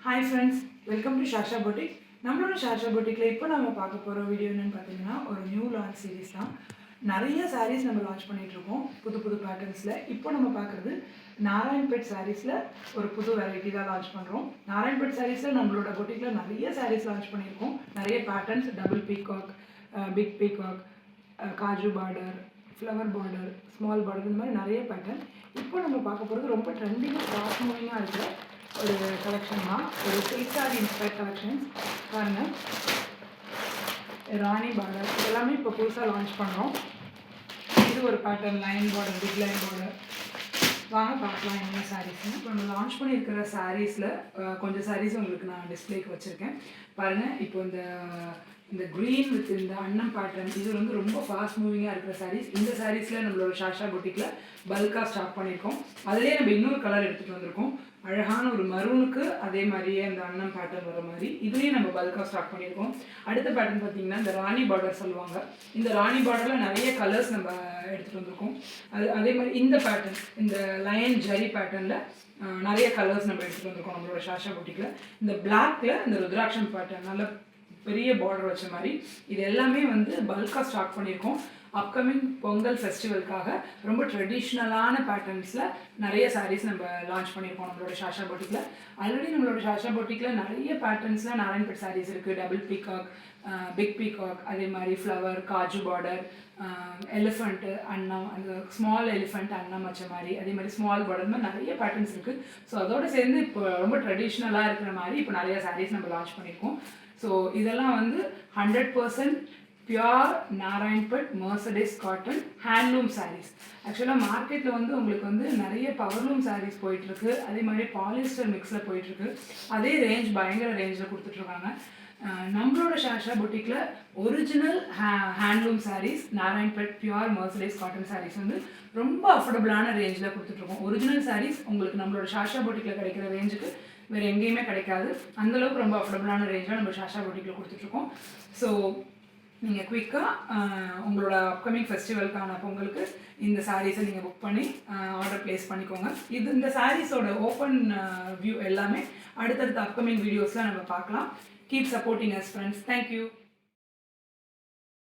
Hi friends, welcome to Shasha boutique. நம்மளோட ஷாஷா பொட்டிக்கில் இப்போ நம்ம பார்க்க போகிற வீடியோ என்னென்னு பார்த்தீங்கன்னா, ஒரு நியூ லான்ச் சீரீஸ் தான். நிறைய சாரீஸ் நம்ம லான்ச் பண்ணிகிட்ருக்கோம் புது புது பேட்டர்ன்ஸில். இப்போ நம்ம பார்க்குறது நாராயண்பேட் சாரீஸில் ஒரு புது வெரைட்டி தான் லான்ச் பண்ணுறோம். நாராயண்பேட் சாரீஸில் நம்மளோட பொட்டிக்கில் நிறைய சாரீஸ் லான்ச் பண்ணியிருக்கோம். நிறைய patterns, double peacock, big peacock, kaju border, flower border, small border, இந்த மாதிரி நிறைய பேட்டர்ன். இப்போ நம்ம பார்க்க போகிறது ரொம்ப ட்ரெண்டிங்காக ஃபாஸ்ட் மூவிங்காக இருக்கிற ஒரு கலெக்ஷன் தான். ஒரு சில்க் சாரி இன்ஸ்பயர்ட் கலெக்ஷன்ஸ் பாருங்க. ராணி பார்டர் எல்லாமே இப்போ புதுசாக லான்ச் பண்ணுறோம். இது ஒரு pattern, line border, big line border. வாங்க பார்க்கலாம் என்ன சாரீஸ்னு. இப்போ நம்ம லான்ச் பண்ணியிருக்கிற சாரீஸில் கொஞ்சம் சாரீஸ் உங்களுக்கு நான் டிஸ்பிளேக்கு வச்சுருக்கேன் பாருங்கள். இப்போ இந்த க்ரீன் வித் இந்த அன்னம் பேட்டர்ன், இது வந்து ரொம்ப ஃபாஸ்ட் மூவிங்காக இருக்கிற சாரீஸ். இந்த சாரீஸில் நம்மளோட ஷாஷா பொட்டிக்கில் பல்காக ஸ்டார்ட் பண்ணியிருக்கோம். அதிலே நம்ம இன்னொரு கலர் எடுத்துகிட்டு வந்திருக்கோம். அழகான ஒரு மரூனுக்கு அதே மாதிரியே அந்த அன்னம் பேட்டர்ன் வர மாதிரி இதுலேயே நம்ம பல்காக ஸ்டார்ட் பண்ணியிருக்கோம். அடுத்த பேட்டர்ன் பார்த்திங்கன்னா இந்த ராணி பார்டர் சொல்லுவாங்க. இந்த ராணி பார்டரில் நிறைய கலர்ஸ் நம்ம எடுத்துகிட்டு வந்திருக்கோம். அதே மாதிரி இந்த பேட்டர்ன், இந்த லயன் ஜரி பேட்டர்னில் நிறைய கலர்ஸ் நம்ம எடுத்துகிட்டு வந்திருக்கோம் நம்மளோட ஷாஷா பொட்டிக்கில். இந்த பிளாக்ல இந்த ருத்ராட்சம் பேட்டர்ன் நல்ல பெரிய பார்டர் வச்ச மாதிரி இது எல்லாமே வந்து பல்காக ஸ்டார்ட் பண்ணியிருக்கோம். அப்கமிங் பொங்கல் ஃபெஸ்டிவலுக்காக ரொம்ப ட்ரெடிஷ்னலான பேட்டர்ன்ஸில் நிறைய சாரீஸ் நம்ம லான்ச் பண்ணியிருக்கோம் நம்மளோட ஷாஷா பொட்டிக்கில். ஆல்ரெடி நம்மளோட ஷாஷா பொட்டிக்கில் நிறைய பேட்டர்ன்ஸில் நாராயண்பேட் சாரீஸ் இருக்குது. டபுள் பீகாக், பிக் பீகாக், அதே மாதிரி ஃப்ளவர், காஜு பார்டர், எலிஃபண்ட்டு அன்னம், அந்த ஸ்மால் எலிஃபண்ட் அன்னம் வச்ச மாதிரி, அதே மாதிரி ஸ்மால் பார்டர் மாதிரி நிறைய பேட்டர்ன்ஸ் இருக்குது. ஸோ அதோடு சேர்ந்து இப்போ ரொம்ப ட்ரெடிஷ்னலாக இருக்கிற மாதிரி இப்போ நிறைய சாரீஸ் நம்ம லான்ச் பண்ணியிருக்கோம். ஸோ இதெல்லாம் வந்து 100% pure Narayanpet mercerised cotton handloom sarees. ஆக்சுவலாக மார்க்கெட்டில் வந்து உங்களுக்கு வந்து நிறைய பவர்லூம் சாரீஸ் போயிட்டுருக்கு. அதே மாதிரி பாலிஸ்டர் மிக்ஸில் போயிட்டுருக்கு. அதே ரேஞ்ச் பயங்கர ரேஞ்சில் கொடுத்துட்ருக்காங்க. நம்மளோட ஷாஷா பொட்டிக்கில் original handloom sarees, Narayanpet pure mercerised cotton sarees வந்து ரொம்ப அஃபோர்டபுளான ரேஞ்சில் கொடுத்துட்ருக்கோம். ஒரிஜினல் சாரீஸ் உங்களுக்கு நம்மளோட ஷாஷா பொட்டிக்கில் கிடைக்கிற ரேஞ்சுக்கு வேறு எங்கேயுமே கிடைக்காது. அந்தளவுக்கு ரொம்ப அஃபோர்டபுளான ரேஞ்சில் நம்ம ஷாஷா பொட்டிக்கில் கொடுத்துட்ருக்கோம். ஸோ நீங்கள் குயிக்காக உங்களோட அப்கமிங் ஃபெஸ்டிவலுக்கான பொங்கலுக்கு இந்த சாரீஸை நீங்கள் புக் பண்ணி ஆர்டர் ப்ளேஸ் பண்ணிக்கோங்க. இந்த சாரீஸோட ஓப்பன் வியூ எல்லாமே அடுத்தடுத்த அப்கமிங் வீடியோஸில் நம்ம பார்க்கலாம். Keep supporting us friends. Thank you.